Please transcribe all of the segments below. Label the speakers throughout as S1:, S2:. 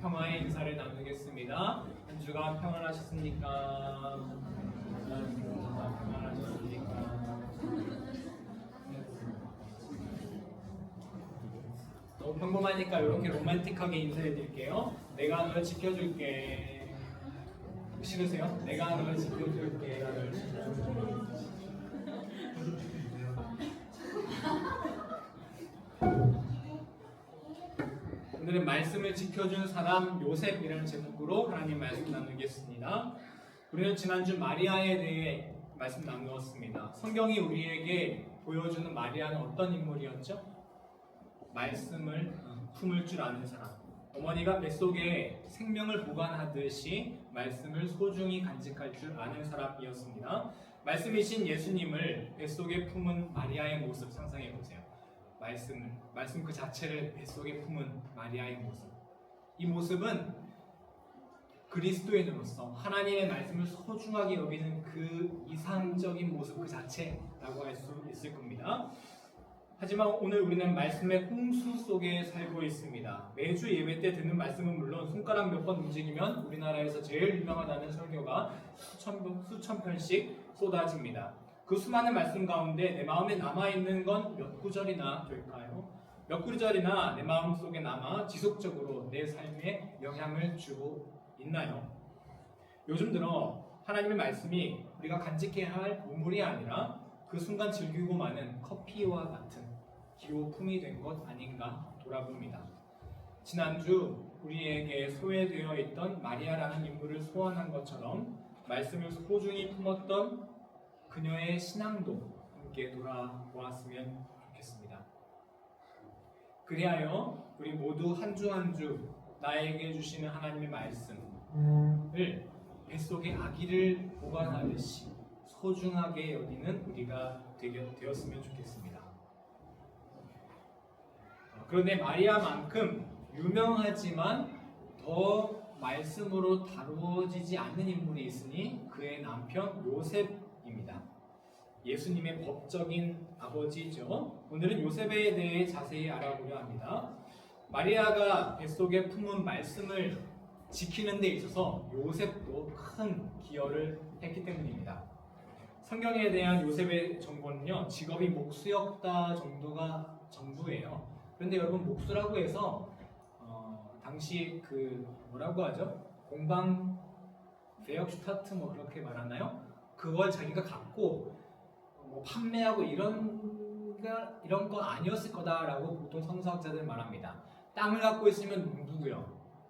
S1: 평화의 인사를 나누겠습니다. 한 주간 평안하셨습니까? 평안하셨습니까? 너무 평범하니까 이렇게 로맨틱하게 인사해 드릴게요. 내가 널 지켜줄게. 싫으세요? 내가 널 지켜줄게. 오늘은 말씀을 지켜준 사람 요셉이라는 제목으로 하나님 말씀 나누겠습니다. 우리는 지난주 마리아에 대해 말씀 나누었습니다. 성경이 우리에게 보여주는 마리아는 어떤 인물이었죠? 말씀을 품을 줄 아는 사람. 어머니가 뱃속에 생명을 보관하듯이 말씀을 소중히 간직할 줄 아는 사람이었습니다. 말씀이신 예수님을 뱃속에 품은 마리아의 모습 상상해 보세요. 말씀 그 자체를 뱃속에 품은 마리아의 모습. 이 모습은 그리스도인으로서 하나님의 말씀을 소중하게 여기는 그 이상적인 모습 그 자체라고 할 수 있을 겁니다. 하지만 오늘 우리는 말씀의 홍수 속에 살고 있습니다. 매주 예배 때 듣는 말씀은 물론 손가락 몇 번 움직이면 우리나라에서 제일 유명하다는 설교가 수천 편씩 쏟아집니다. 그 수많은 말씀 가운데 내 마음에 남아있는 건 몇 구절이나 될까요? 몇 구절이나 내 마음 속에 남아 지속적으로 내 삶에 영향을 주고 있나요? 요즘 들어 하나님의 말씀이 우리가 간직해야 할 보물이 아니라 그 순간 즐기고 마는 커피와 같은 기호품이 된 것 아닌가 돌아봅니다. 지난주 우리에게 소외되어 있던 마리아라는 인물을 소환한 것처럼 말씀을 소중히 품었던 그녀의 신앙도 함께 돌아보았으면 좋겠습니다. 그리하여 우리 모두 한 주 한 주 나에게 주시는 하나님의 말씀을 뱃속에 아기를 보관하듯이 소중하게 여기는 우리가 되었으면 좋겠습니다. 그런데 마리아만큼 유명하지만 더 말씀으로 다루어지지 않는 인물이 있으니 그의 남편 요셉입니다. 예수님의 법적인 아버지죠. 오늘은 요셉에 대해 자세히 알아보려 합니다. 마리아가 뱃속에 품은 말씀을 지키는 데 있어서 요셉도 큰 기여를 했기 때문입니다. 성경에 대한 요셉의 정보는요, 직업이 목수였다 정도가 전부예요. 그런데 여러분, 목수라고 해서 당시 그 뭐라고 하죠? 공방 베역슈타트 뭐 그렇게 말하나요? 그걸 자기가 갖고 판매하고 이런 거 아니었을 거다라고 보통 성서학자들은 말합니다. 땅을 갖고 있으면 농부고요,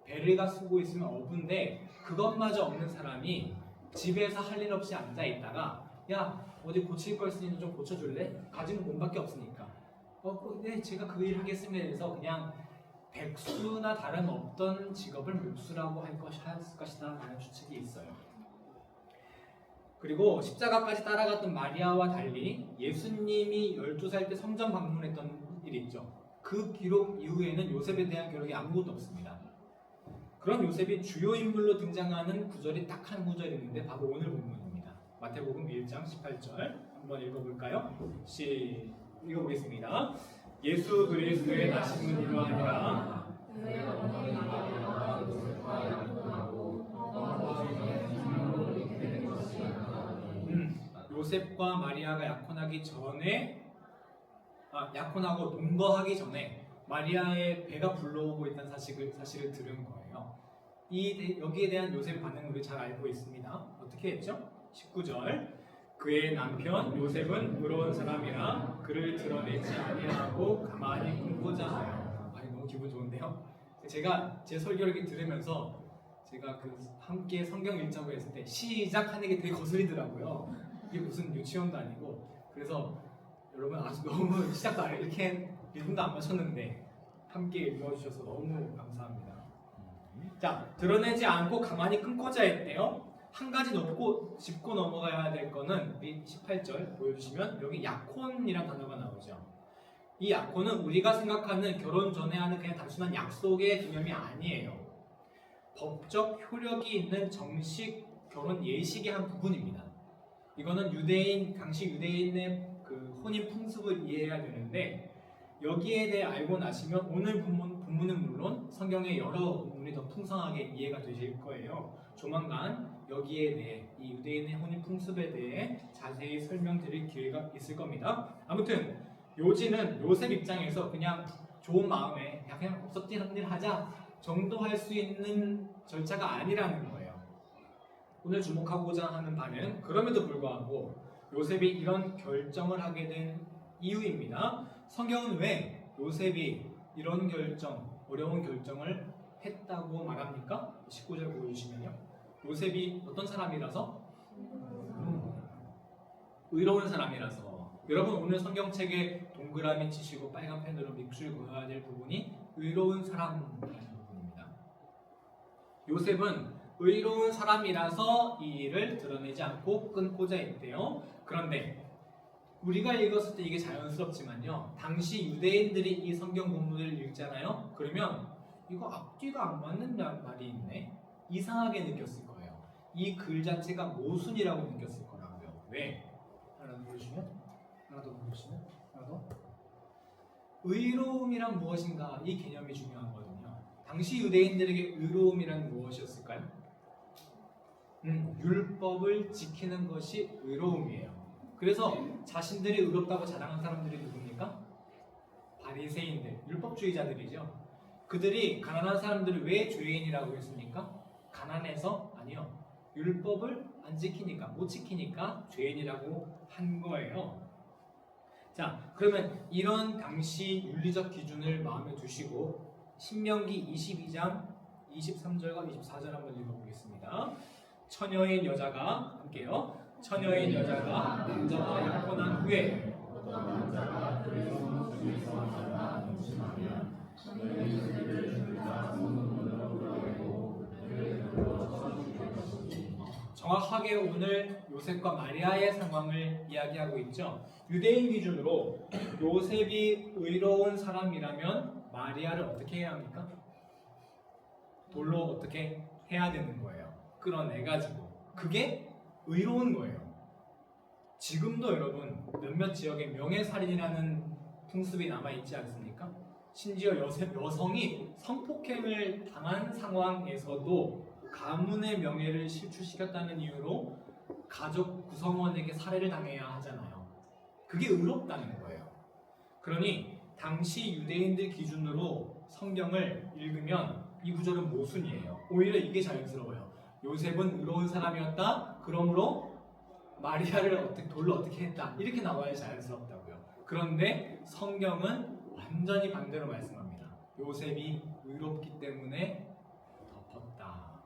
S1: 배를 쓰고 있으면 어부인데 그것마저 없는 사람이 집에서 할 일 없이 앉아 있다가 야, 어디 고칠 거 있으니 좀 고쳐줄래? 가진 몸밖에 없으니까 네, 제가 그 일 하겠습니다 해서 그냥 백수나 다름없던 직업을 목수라고 할 것이다 라는 추측이 있어요. 그리고 십자가까지 따라갔던 마리아와 달리 예수님이 12살 때 성전 방문했던 일이 있죠. 그 기록 이후에는 요셉에 대한 기록이 아무것도 없습니다. 그런 요셉이 주요 인물로 등장하는 구절이 딱 한 구절이 있는데 바로 오늘 본문입니다. 마태복음 1장 18절 한번 읽어볼까요? 읽어보겠습니다. 예수 그리스도의 나심은 이러하니라. 요셉과 마리아가 약혼하고 동거하기 전에 마리아의 배가 불러오고 있다는 사실을 들은 거예요. 여기에 대한 요셉의 반응을 우리 잘 알고 있습니다. 어떻게 했죠? 19절 그의 남편 요셉은 의로운 사람이라 그를 드러내지 아니하고 가만히 꿈꾸자 하여. 너무 기분 좋은데요? 제가 제 설교를 이렇게 들으면서 제가 함께 성경 읽자고 했을 때 시작 하는 게 되게 거슬리더라고요. 이게 무슨 유치원도 아니고. 그래서 여러분 아주 너무 시작도 안 이렇게 리듬도 안 맞췄는데 함께 읽어주셔서 너무 감사합니다. 자, 드러내지 않고 가만히 끊고자 했대요. 한 가지 짚고 넘어가야 될 거는 우리 18절 보여주시면 여기 약혼이라는 단어가 나오죠. 이 약혼은 우리가 생각하는 결혼 전에 하는 그냥 단순한 약속의 개념이 아니에요. 법적 효력이 있는 정식 결혼 예식의 한 부분입니다. 이거는 당시 유대인의 그 혼인 풍습을 이해해야 되는데 여기에 대해 알고 나시면 오늘 본문 본문은 물론 성경의 여러 본문이 더 풍성하게 이해가 되실 거예요. 조만간 여기에 대해 이 유대인의 혼인 풍습에 대해 자세히 설명드릴 기회가 있을 겁니다. 아무튼 요지는 요셉 입장에서 그냥 좋은 마음에 그냥 없었던 일 하자 정도 할 수 있는 절차가 아니라는 거예요. 오늘 주목하고자 하는 바는 그럼에도 불구하고 요셉이 이런 결정을 하게 된 이유입니다. 성경은 왜 요셉이 이런 어려운 결정을 했다고 말합니까? 19절 보여주시면요. 요셉이 어떤 사람이라서? 의로운 사람이라서. 여러분 오늘 성경책에 동그라미 치시고 빨간 펜으로 밑줄 그어야 될 부분이 의로운 사람이라는 부분입니다. 요셉은 의로운 사람이라서 이 일을 드러내지 않고 끊고자 했대요. 그런데 우리가 읽었을 때 이게 자연스럽지만요. 당시 유대인들이 이 성경 본문을 읽잖아요. 그러면 이거 앞뒤가 안 맞는 말이 있네. 이상하게 느꼈을 거예요. 이 글 자체가 모순이라고 느꼈을 거라고요. 왜? 하나 더 보여주시면? 하나 더 보여주시면? 하나 더? 의로움이란 무엇인가? 이 개념이 중요하거든요. 당시 유대인들에게 의로움이란 무엇이었을까요? 율법을 지키는 것이 의로움이에요. 그래서 자신들이 의롭다고 자랑한 사람들이 누굽니까? 바리새인들, 율법주의자들이죠. 그들이 가난한 사람들을 왜 죄인이라고 했습니까? 가난해서? 아니요. 율법을 안 지키니까, 못 지키니까 죄인이라고 한 거예요. 자, 그러면 이런 당시 윤리적 기준을 마음에 두시고 신명기 22장 23절과 24절 한번 읽어보겠습니다. 처녀인 여자가 함께요. 처녀인 여자가 남자와 약혼한 후에 정확하게 오늘 요셉과 마리아의 상황을 이야기하고 있죠. 유대인 기준으로 요셉이 의로운 사람이라면 마리아를 어떻게 해야 합니까? 돌로 어떻게 해야 되는 거예요. 끌어내가지고. 그게 의로운 거예요. 지금도 여러분 몇몇 지역에 명예살인이라는 풍습이 남아있지 않습니까? 심지어 여성이 성폭행을 당한 상황에서도 가문의 명예를 실추시켰다는 이유로 가족 구성원에게 살해를 당해야 하잖아요. 그게 의롭다는 거예요. 그러니 당시 유대인들 기준으로 성경을 읽으면 이 구절은 모순이에요. 오히려 이게 자연스러워요. 요셉은 의로운 사람이었다. 그러므로 마리아를 돌로 어떻게 했다. 이렇게 나와야 자연스럽다고요. 그런데 성경은 완전히 반대로 말씀합니다. 요셉이 의롭기 때문에 덮었다.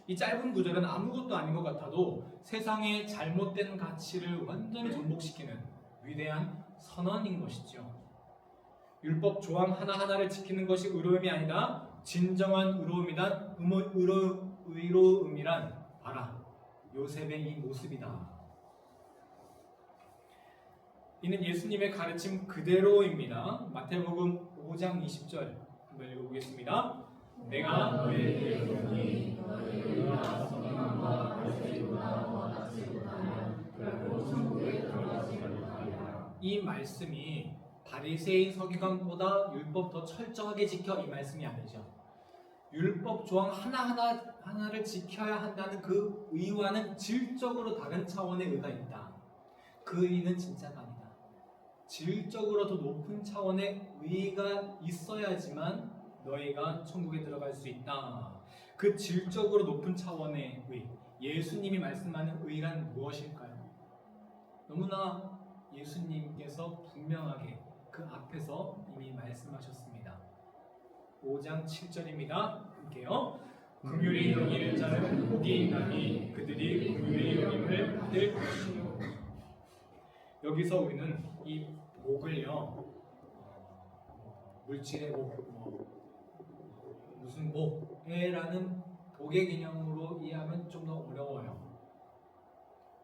S1: 이 짧은 구절은 아무것도 아닌 것 같아도 세상의 잘못된 가치를 완전히 전복시키는 위대한 선언인 것이죠. 율법 조항 하나하나를 지키는 것이 의로움이 아니다. 진정한 의로움이란 봐라. 요셉의 이 모습이다. 이는 예수님의 가르침 그대로입니다. 마태복음 5장 20절 한번 읽어보겠습니다. 내가 너희에게 이르노니 너희가 성경과 바리새인보다 같이 못하면 결코 천국에 들어가지 못하리라. 이 말씀이 바리새인 서기관보다 율법 더 철저하게 지켜 이 말씀이 아니죠. 율법 조항 하나하나를 지켜야 한다는 그 의와는 질적으로 다른 차원의 의가 있다. 그 의는 진짜가 아니다. 질적으로 더 높은 차원의 의가 있어야지만 너희가 천국에 들어갈 수 있다. 그 질적으로 높은 차원의 의, 예수님이 말씀하는 의란 무엇일까요? 너무나 예수님께서 분명하게 그 앞에서 이미 말씀하셨습니다. 5장 7절입니다. 함께요. 긍휼히 여기는 자는 복이 있나니 그들이 긍휼히 여김을 받을 것이요. 여기서 우리는 이 복을요, 물질의 복, 무슨 복이라는 복의 개념으로 이해하면 좀 더 어려워요.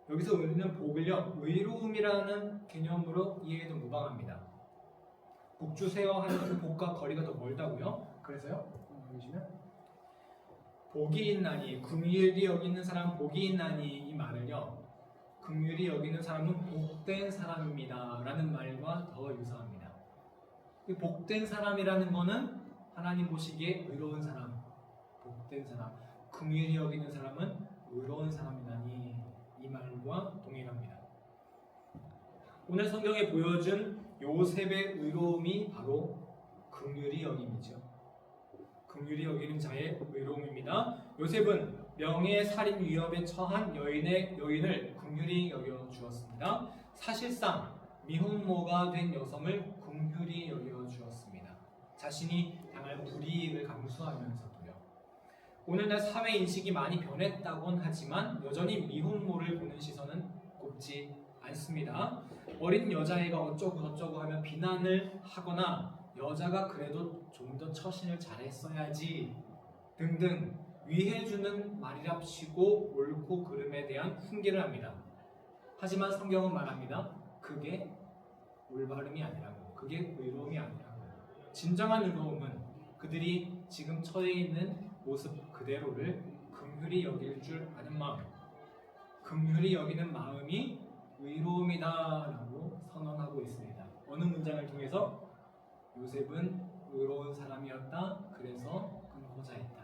S1: 여기서 우리는 복을요, 의로움이라는 개념으로 이해해도 무방합니다. 복 주세요 하는 그 복과 거리가 더 멀다고요? 그래서요, 보시면 복이 있나니, 긍휼히 여기는 사람 복이 있나니 이 말을요, 긍휼히 여기는 사람은 복된 사람입니다 라는 말과 더 유사합니다. 이 복된 사람이라는 거는 하나님 보시기에 의로운 사람, 복된 사람, 긍휼히 여기는 사람은 의로운 사람이라니 이 말과 동일합니다. 오늘 성경에 보여준 요셉의 의로움이 바로 긍휼히 여김이죠. 긍휼히 여기는 자의 의로움입니다. 요셉은 명예살인 위협에 처한 여인을 긍휼히 여겨 주었습니다. 사실상 미혼모가 된 여성을 긍휼히 여겨 주었습니다. 자신이 당할 불이익을 감수하면서도요. 오늘날 사회 인식이 많이 변했다곤 하지만 여전히 미혼모를 보는 시선은 곱지 않습니다. 어린 여자애가 어쩌고 저쩌고 하면 비난을 하거나 여자가 그래도 좀 더 처신을 잘했어야지 등등 위해주는 말이랍시고 옳고 그름에 대한 훈계를 합니다. 하지만 성경은 말합니다. 그게 올바름이 아니라고, 그게 의로움이 아니라고. 진정한 의로움은 그들이 지금 처해 있는 모습 그대로를 긍휼히 여길 줄 아는 마음, 긍휼히 여기는 마음이 의로움이다라고 선언하고 있습니다. 어느 문장을 통해서? 요셉은 의로운 사람이었다. 그래서 끊고자 했다.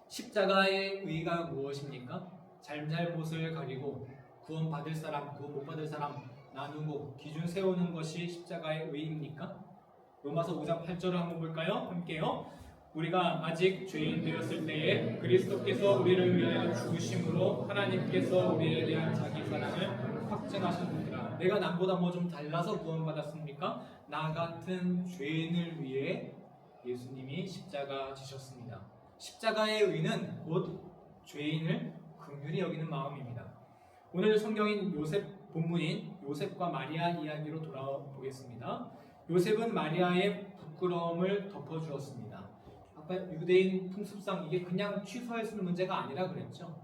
S1: 십자가의 의의가 무엇입니까? 잘잘못을 가리고 구원받을 사람, 구원 못 받을 사람 나누고 기준 세우는 것이 십자가의 의의입니까? 로마서 5장 8절을 한번 볼까요? 함께요. 우리가 아직 죄인 되었을 때에 그리스도께서 우리를 위하여 죽으심으로 하나님께서 우리에 대한 자기 사랑을 확증하셨느니라. 내가 남보다 뭐 좀 달라서 구원받았습니까? 나 같은 죄인을 위해 예수님이 십자가 지셨습니다. 십자가의 의는 곧 죄인을 긍휼히 여기는 마음입니다. 오늘 성경인 요셉 본문인 요셉과 마리아 이야기로 돌아보겠습니다. 요셉은 마리아의 부끄러움을 덮어주었습니다. 아까 유대인 풍습상 이게 그냥 취소할 수 있는 문제가 아니라 그랬죠.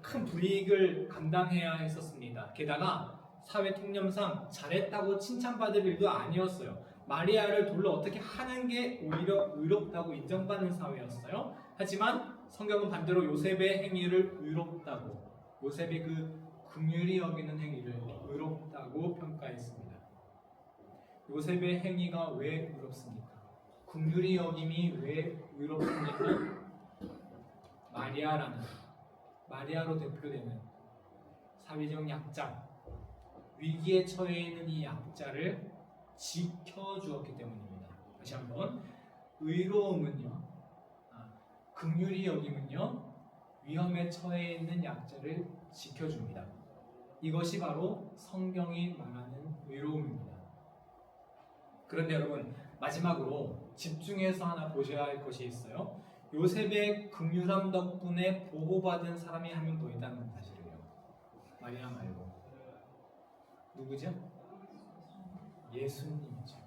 S1: 큰 불이익을 감당해야 했었습니다. 게다가 사회 통념상 잘했다고 칭찬받을 일도 아니었어요. 마리아를 돌로 어떻게 하는 게 오히려 의롭다고 인정받는 사회였어요. 하지만 성경은 반대로 요셉의 행위를 의롭다고, 요셉의 그 긍휼히 여기는 행위를 의롭다고 평가했습니다. 요셉의 행위가 왜 의롭습니까? 긍휼히 여김이 왜 의롭습니까? 마리아로 대표되는 사회적 약자, 위기에 처해 있는 이 약자를 지켜주었기 때문입니다. 다시 한번, 의로움은요, 긍휼히 여김은요, 위험에 처해 있는 약자를 지켜줍니다. 이것이 바로 성경이 말하는 의로움입니다. 그런데 여러분, 마지막으로 집중해서 하나 보셔야 할 것이 있어요. 요셉의 긍휼함 덕분에 보호받은 사람이 한 명 더 있다는 사실이에요. 마리아 말고. 누구죠? 예수님이죠.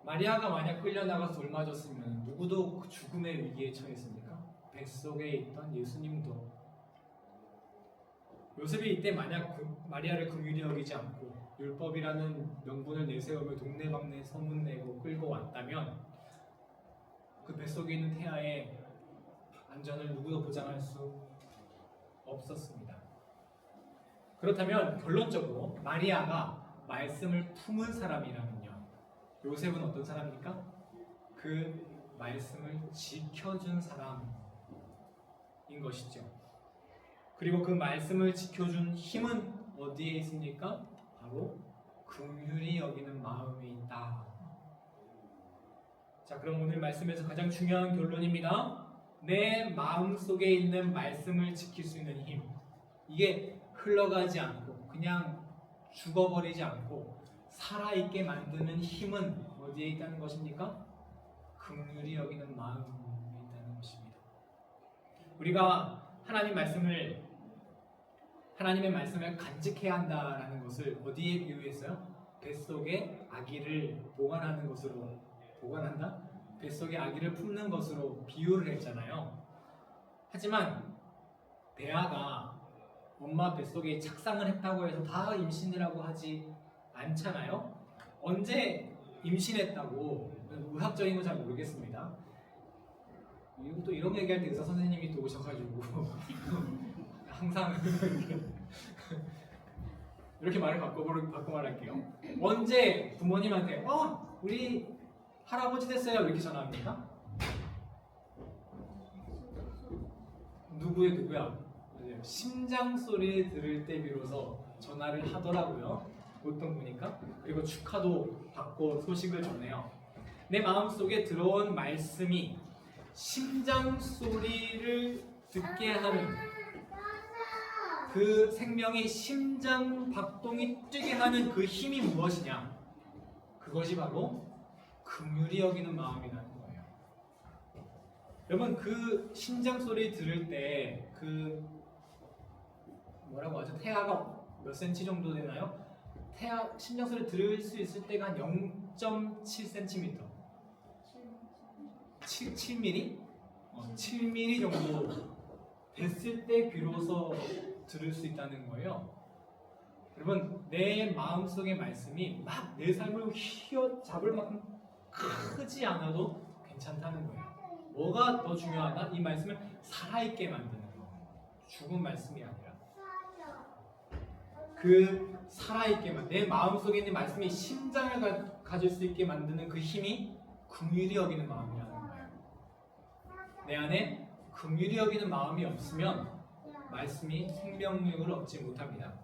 S1: 마리아가 만약 끌려나가서 돌 맞았으면 누구도 그 죽음의 위기에 처했습니까? 뱃속에 있던 예수님도. 요셉이 이때 만약 마리아를 긍휼히 여기지 않고 율법이라는 명분을 내세우며 동네방네 소문내고 끌고 왔다면 그 뱃속에 있는 태아의 안전을 누구도 보장할 수 없었습니다. 그렇다면 결론적으로 마리아가 말씀을 품은 사람이라면요, 요셉은 어떤 사람입니까? 그 말씀을 지켜준 사람인 것이죠. 그리고 그 말씀을 지켜준 힘은 어디에 있습니까? 바로 긍휼히 여기는 마음에 있다. 자, 그럼 오늘 말씀에서 가장 중요한 결론입니다. 내 마음속에 있는 말씀을 지킬 수 있는 힘, 이게 흘러가지 않고 그냥 죽어버리지 않고 살아있게 만드는 힘은 어디에 있다는 것입니까? 긍휼히 여기는 마음에 있다는 것입니다. 우리가 하나님의 말씀을 간직해야 한다라는 것을 어디에 비유했어요? 뱃속에 아기를 보관하는 것으로, 보관한다? 뱃속에 아기를 품는 것으로 비유를 했잖아요. 하지만 대아가 엄마 뱃속에 착상을 했다고 해서 다 임신을 하고 하지 않잖아요. 언제 임신했다고, 의학적인 건 잘 모르겠습니다. 또 이런 얘기할 때 의사 선생님이 또 오셔가지고 항상 이렇게 말을 바꿔 말할게요. 언제 부모님한테 우리 할아버지 됐어요 이렇게 전화합니까? 누구야? 심장 소리 들을 때 비로소 전화를 하더라고요. 보통 보니까. 그리고 축하도 받고 소식을 전해요. 내 마음속에 들어온 말씀이 심장 소리를 듣게 하는 그 생명의 심장 박동이 뛰게 하는 그 힘이 무엇이냐? 그것이 바로 긍휼히 여기는 마음이라는 거예요. 여러분 그 심장 소리 들을 때 그 뭐라고 하죠? 태아가 몇 센치 정도 되나요? 태아 심장 소리 들을 수 있을 때가 한 0.7cm 7mm? 7mm 정도 됐을 때 비로소 들을 수 있다는 거예요. 여러분 내 마음속의 말씀이 막 내 삶을 휘어잡을 만큼 크지 않아도 괜찮다는 거예요. 뭐가 더 중요하나? 이 말씀을 살아있게 만드는 거. 죽은 말씀이 아니라 그 살아있게 내 마음속에 있는 말씀이 심장을 가질 수 있게 만드는 그 힘이 긍휼히 여기는 마음이라는 거예요. 내 안에 긍휼히 여기는 마음이 없으면 말씀이 생명력을 얻지 못합니다.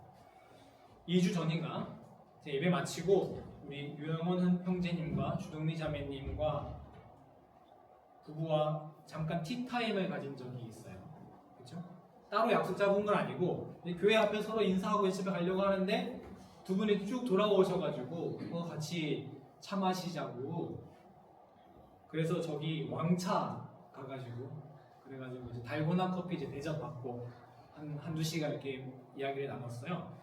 S1: 2주 전인가 제 예배 마치고 우리 유영원 형제님과 주동미 자매님과 부부와 잠깐 티타임을 가진 적이 있어요. 그렇죠? 따로 약속 잡은 건 아니고 교회 앞에 서로 인사하고 집에 가려고 하는데 두 분이 쭉 돌아오셔가지고 같이 차 마시자고. 그래서 저기 왕차 가가지고 그래가지고 이제 달고나 커피 이제 대접받고 한두 시간 이렇게 이야기를 나눴어요.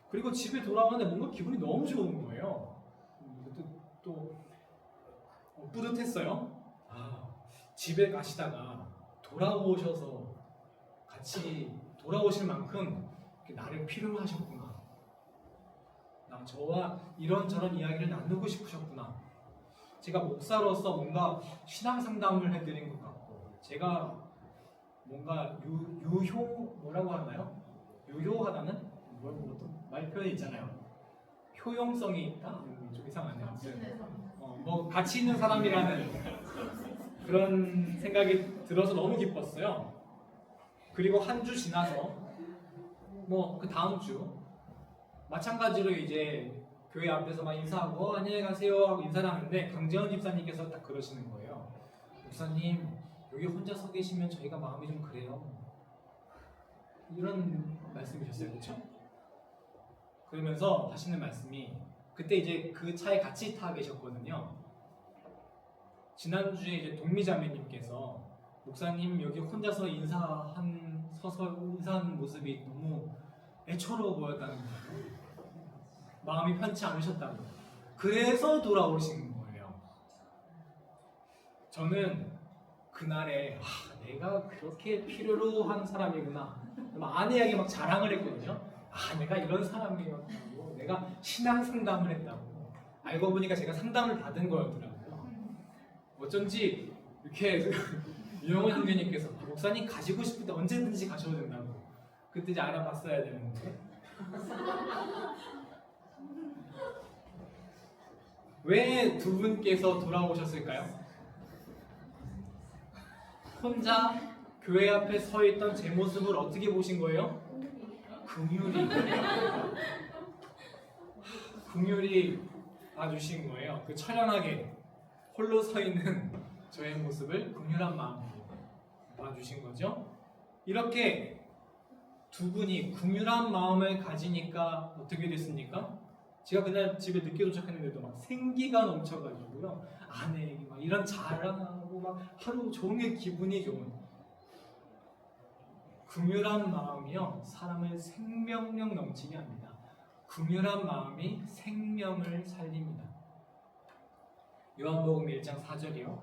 S1: 그리고 집에 돌아오는데 뭔가 기분이 너무 좋은 거예요. 또 뿌듯했어요. 집에 가시다가 돌아오셔서 같이 돌아오실 만큼 나를 필요로 하셨구나. 저와 이런저런 이야기를 나누고 싶으셨구나. 제가 목사로서 뭔가 신앙 상담을 해드린 것 같고, 제가 뭔가 뭐라고 하나요? 유효하다는 말 표현이 있잖아요. 효용성이 있다? 좀 이상하네요. 뭐 가치 있는 사람이라는 그런 생각이 들어서 너무 기뻤어요. 그리고 한 주 지나서 뭐 그 다음 주 마찬가지로 이제 교회 앞에서 막 인사하고 안녕히 가세요 하고 인사를 하는데 강재원 집사님께서 딱 그러시는 거예요. 목사님 여기 혼자 서 계시면 저희가 마음이 좀 그래요. 이런 말씀이셨어요. 그렇죠? 그러면서 하시는 말씀이 그때 이제 그 차에 같이 타 계셨거든요. 지난주에 이제 동미자매님께서 목사님 여기 혼자서 서서 인사하는 모습이 너무 애처로워 보였다는 거예요. 마음이 편치 않으셨다고. 그래서 돌아오신 거예요. 저는 그날에 내가 그렇게 필요로 한 사람이구나. 아내에게 막 자랑을 했거든요. 내가 이런 사람이었다고. 내가 신앙 상담을 했다고. 알고 보니까 제가 상담을 받은 거였더라고요. 어쩐지 이렇게 유영원 형제님께서 목사님 가시고 싶을 때 언제든지 가셔도 된다고. 그때 이제 알아봤어야 되는데. 왜 두 분께서 돌아오셨을까요? 혼자 교회 앞에 서 있던 제 모습을 어떻게 보신 거예요? 긍휼히 봐주신 거예요. 그 처량하게 홀로 서 있는 저의 모습을 긍휼한 마음으로 봐주신 거죠. 이렇게 두 분이 긍휼한 마음을 가지니까 어떻게 됐습니까? 제가 그날 집에 늦게 도착했는데도 막 생기가 넘쳐가지고요. 아내에게 막 이런 자랑하고 막 하루 종일 기분이 좋은 긍휼한 마음이요. 사람을 생명력 넘치게 합니다. 긍휼한 마음이 생명을 살립니다. 요한복음 1장 4절이요.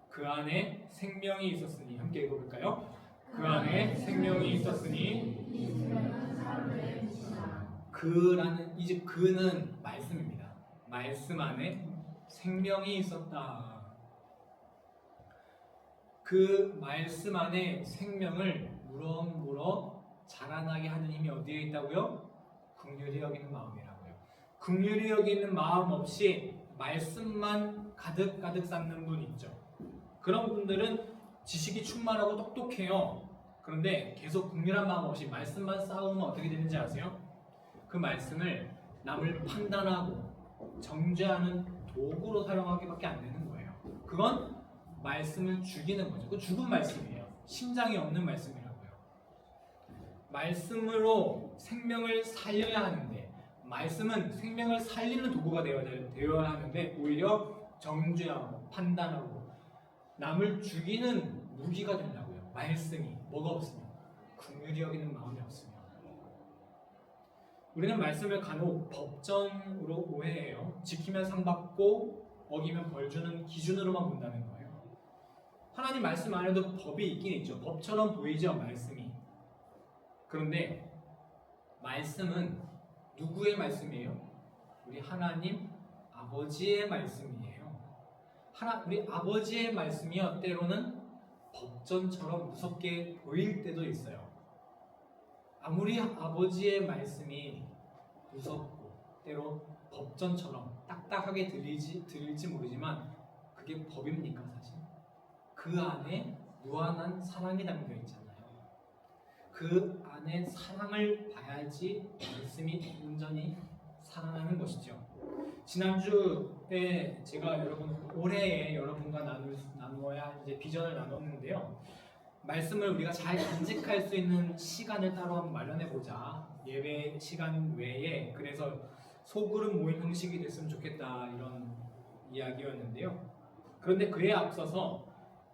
S1: 그 안에 생명이 있었으니 함께 읽어볼까요? 그 안에 생명이 있었으니 그라는 이제 그는 말씀입니다. 말씀 안에 생명이 있었다. 그 말씀 안에 생명을 물어 자라나게 하는 힘이 어디에 있다고요? 긍휼히 여기는 마음이라고요. 긍휼히 여기는 마음 없이 말씀만 가득 쌓는 분 있죠. 그런 분들은 지식이 충만하고 똑똑해요. 그런데 계속 긍휼한 마음 없이 말씀만 쌓으면 어떻게 되는지 아세요? 그 말씀을 남을 판단하고 정죄하는 도구로 사용하기밖에 안 되는 거예요. 그건 말씀을 죽이는 거죠. 그 죽은 말씀이에요. 심장이 없는 말씀이라고요. 말씀으로 생명을 살려야 하는데, 말씀은 생명을 살리는 도구가 되어야 하는데 오히려 정죄하고 판단하고 남을 죽이는 무기가 된다고요. 말씀이 뭐가 없으면, 긍휼히 여기는 마음이 없으면. 우리는 말씀을 간혹 법전으로 오해해요. 지키면 상 받고 어기면 벌 주는 기준으로만 본다는 거예요. 하나님 말씀 안에도 법이 있긴 있죠. 법처럼 보이죠, 말씀이. 그런데 말씀은 누구의 말씀이에요? 우리 하나님 아버지의 말씀이에요. 우리 아버지의 말씀이요, 때로는 법전처럼 무섭게 보일 때도 있어요. 아무리 아버지의 말씀이 무섭고 때로 법전처럼 딱딱하게 들릴지 모르지만 그게 법입니까, 사실? 그 안에 무한한 사랑이 담겨 있잖아요. 그 안에 사랑을 봐야지 말씀이 온전히 살아나는 것이죠. 지난주에 제가 올해에 여러분과 나누어야 이제 비전을 나눴는데요. 말씀을 우리가 잘 간직할 수 있는 시간을 따로 한번 마련해 보자. 예배 시간 외에. 그래서 소그룹 모임 형식이 됐으면 좋겠다, 이런 이야기였는데요. 그런데 그에 앞서서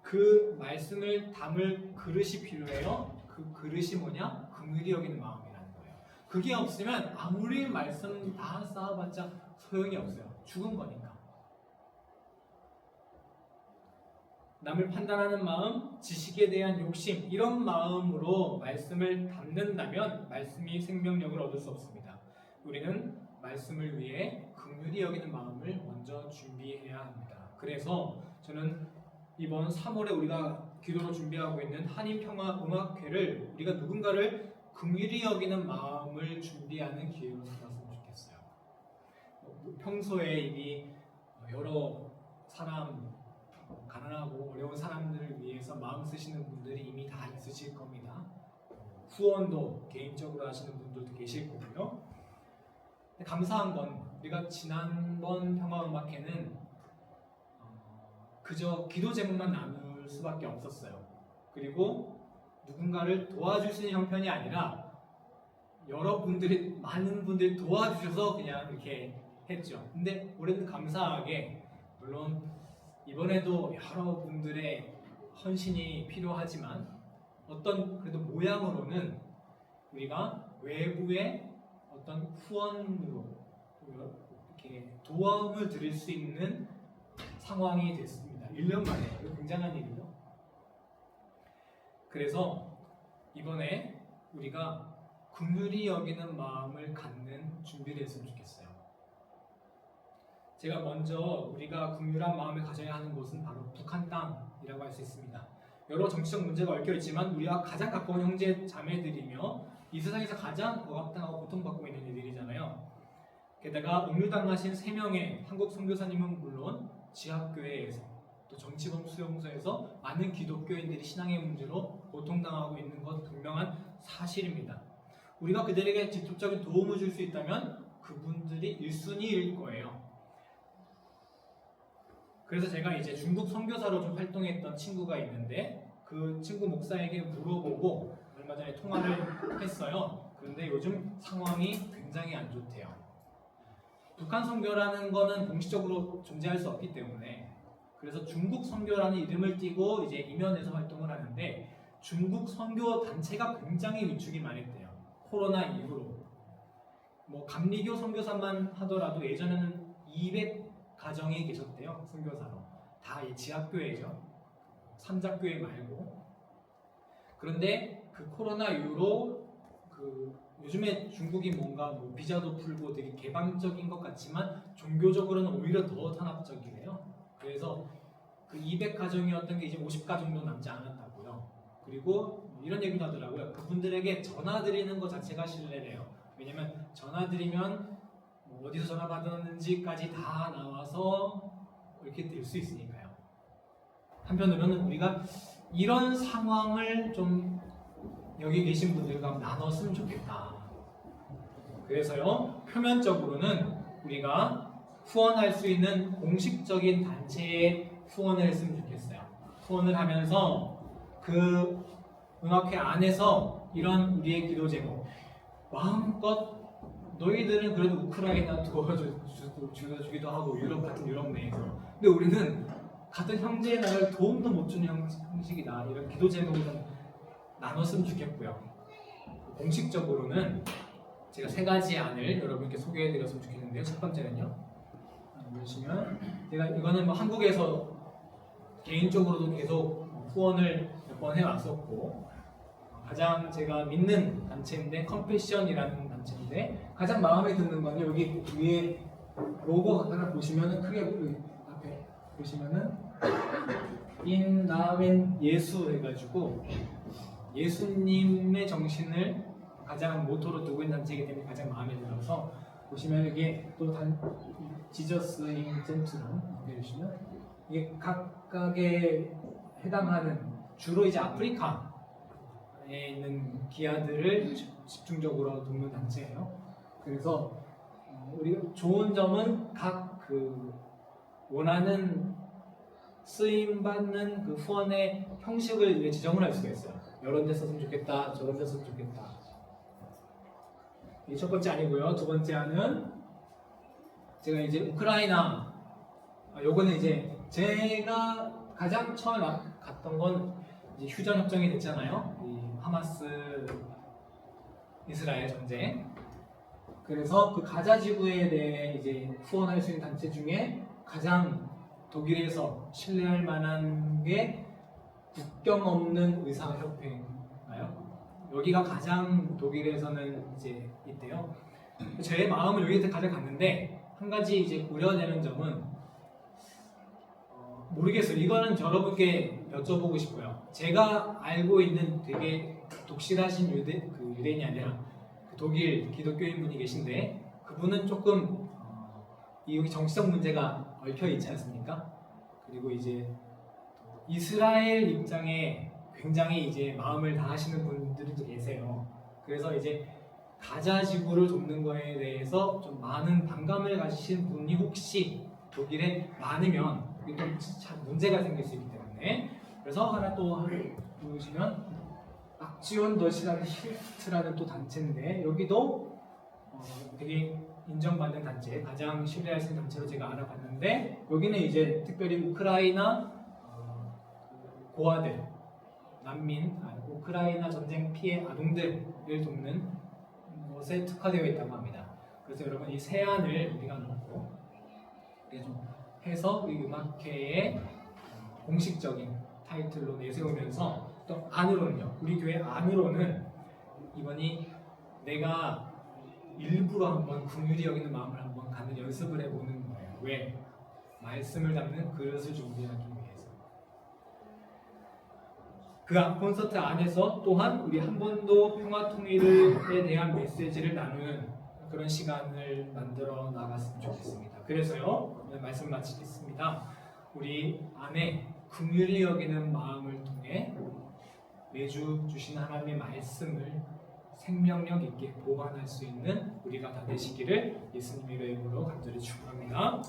S1: 그 말씀을 담을 그릇이 필요해요. 그 그릇이 뭐냐? 긍휼히 여기는 마음이라는 거예요. 그게 없으면 아무리 말씀 다 쌓아봤자 소용이 없어요. 죽은 거니까. 남을 판단하는 마음, 지식에 대한 욕심, 이런 마음으로 말씀을 담는다면 말씀이 생명력을 얻을 수 없습니다. 우리는 말씀을 위해 긍휼히 여기는 마음을 먼저 준비해야 합니다. 그래서 저는 이번 3월에 우리가 기도로 준비하고 있는 한인평화음악회를 우리가 누군가를 긍휼히 여기는 마음을 준비하는 기회로 삼았으면 좋겠어요. 평소에 이미 여러 사람, 가난하고 어려운 사람들을 위해서 마음 쓰시는 분들이 이미 다 있으실 겁니다. 후원도 개인적으로 하시는 분들도 계실 거고요. 감사한 건 우리가 지난번 평화음악회는 그저 기도 제목만 나눌 수밖에 없었어요. 그리고 누군가를 도와줄 수 있는 형편이 아니라 여러분들이, 많은 분들이 도와주셔서 그냥 이렇게 했죠. 근데 올해는 감사하게, 물론 이번에도 여러분들의 헌신이 필요하지만 어떤 그래도 모양으로는 우리가 외부의 어떤 후원으로 이렇게 도움을 드릴 수 있는 상황이 됐습니다. 1년 만에. 이거 굉장한 일이죠. 그래서 이번에 우리가 긍휼히 여기는 마음을 갖는 준비를 했으면 좋겠어요. 제가 먼저 우리가 긍휼한 마음을 가져야 하는 곳은 바로 북한 땅이라고 할 수 있습니다. 여러 정치적 문제가 얽혀 있지만 우리가 가장 가까운 형제 자매들이며 이 세상에서 가장 억압당하고 고통받고 있는 이들이잖아요. 게다가 억류당하신 3명의 한국 선교사님은 물론 지하교회에서 또 정치범 수용소에서 많은 기독교인들이 신앙의 문제로 고통당하고 있는 것 분명한 사실입니다. 우리가 그들에게 직접적인 도움을 줄 수 있다면 그분들이 1순위일 거예요. 그래서 제가 이제 중국 선교사로 좀 활동했던 친구가 있는데 그 친구 목사에게 물어보고 얼마 전에 통화를 했어요. 그런데 요즘 상황이 굉장히 안 좋대요. 북한 선교라는 거는 공식적으로 존재할 수 없기 때문에, 그래서 중국 선교라는 이름을 띠고 이제 이면에서 활동을 하는데 중국 선교 단체가 굉장히 위축이 많이 돼요. 코로나 이후로. 뭐 감리교 선교사만 하더라도 예전에는 200가정이 계셨대요. 선교사로. 다 이 지하교회죠. 삼자교회 말고. 그런데 그 코로나 이후로 요즘에 중국이 뭔가 뭐 비자도 풀고 되게 개방적인 것 같지만 종교적으로는 오히려 더 탄압적이래요. 그래서 그 200가정이었던 게 이제 50가 정도 남지 않았다고요. 그리고 이런 얘기도 하더라고요. 그분들에게 전화 드리는 것 자체가 신뢰래요. 왜냐면 전화 드리면 뭐 어디서 전화 받았는지까지 다 나와서 이렇게 될 수 있으니까요. 한편으로는 우리가 이런 상황을 좀 여기 계신 분들과 나눴으면 좋겠다. 그래서요, 표면적으로는 우리가 후원할 수 있는 공식적인 단체에 후원을 했으면 좋겠어요. 후원을 하면서 그 음악회 안에서 이런 우리의 기도 제목 마음껏 너희들은 그래도 우크라이나 도와주기도 하고 유럽 같은 유럽 내에서 근데 우리는 같은 형제의 나라를 도움도 못 주는 형식이다. 이런 기도 제목을 좀 나눴으면 좋겠고요. 공식적으로는 제가 3가지 안을 여러분께 소개해드렸으면 좋겠는데요. 첫 번째는요. 보시면 제가 이거는 뭐 한국에서 개인적으로도 계속 후원을 몇 번 해왔었고 가장 제가 믿는 단체인데 컴패션이라는 단체인데 가장 마음에 드는 건 여기 위에 로고 하나 보시면은 크게 앞에 보시면은 In 나멘 예수 해가지고 예수님의 정신을 가장 모토로 두고 있는 단체이기 때문에 가장 마음에 들어서 보시면 이게 또 지저스 인 젠트럼 보시면 이게 각각에 해당하는 주로 이제 아프리카에 있는 기아들을 집중적으로 돕는 단체예요. 그래서 우리 좋은 점은 각 그 원하는 쓰임 받는 그 후원의 형식을 지정을 할 수가 있어요. 이런 데 썼으면 좋겠다, 저런 데 썼으면 좋겠다. 이게 첫 번째 아니고요. 두 번째 안은 제가 이제 우크라이나 요거는 이제 제가 가장 처음 갔던 건 이제 휴전 협정이 됐잖아요. 이 하마스 이스라엘 전쟁. 그래서 그 가자 지구에 대해 이제 후원할 수 있는 단체 중에 가장 독일에서 신뢰할 만한 게 국경 없는 의사협회인가요? 여기가 가장 독일에서는 이제 있대요. 제 마음을 여기에 가장 갔는데 한 가지 이제 우려되는 점은 모르겠어요. 이거는 여러분께 여쭤보고 싶어요. 제가 알고 있는 되게 독실하신 유대인이 아니라 그 독일 기독교인 분이 계신데 그분은 조금 여기 정치적 문제가 얽혀 있지 않습니까? 그리고 이제 이스라엘 입장에 굉장히 이제 마음을 다하시는 분들도 계세요. 그래서 이제 가자 지구를 돕는 거에 대해서 좀 많은 반감을 가지신 분이 혹시 독일에 많으면 이게 좀 문제가 생길 수 있기 때문에 그래서 하나 또 보시면 악지원 더시라는 힐트라는 또 단체인데 여기도 되게 인정받는 단체, 가장 신뢰할 수 있는 단체로 제가 알아봤는데 여기는 이제 특별히 우크라이나 고아들, 난민, 우크라이나 전쟁 피해 아동들을 돕는 것에 특화되어 있다고 합니다. 그래서 여러분 이 세 안을 우리가 놓고 좀 해서 이 음악회의 공식적인 타이틀로 내세우면서 또 안으로는요. 우리 교회 안으로는 이번이 내가 일부러 한번 긍휼히 여기는 마음을 한번 가는 연습을 해보는 거예요. 왜? 말씀을 담는 그릇을 준비하기 위해서. 그 콘서트 안에서 또한 우리 한 번도 평화 통일에 대한 메시지를 나누는 그런 시간을 만들어 나갔으면 좋겠습니다. 그래서요, 오늘 말씀 마치겠습니다. 우리 안에 긍휼히 여기는 마음을 통해 매주 주신 하나님의 말씀을 생명력 있게 보관할 수 있는 우리가 다 되시기를 예수님의 이름으로 간절히 축복합니다.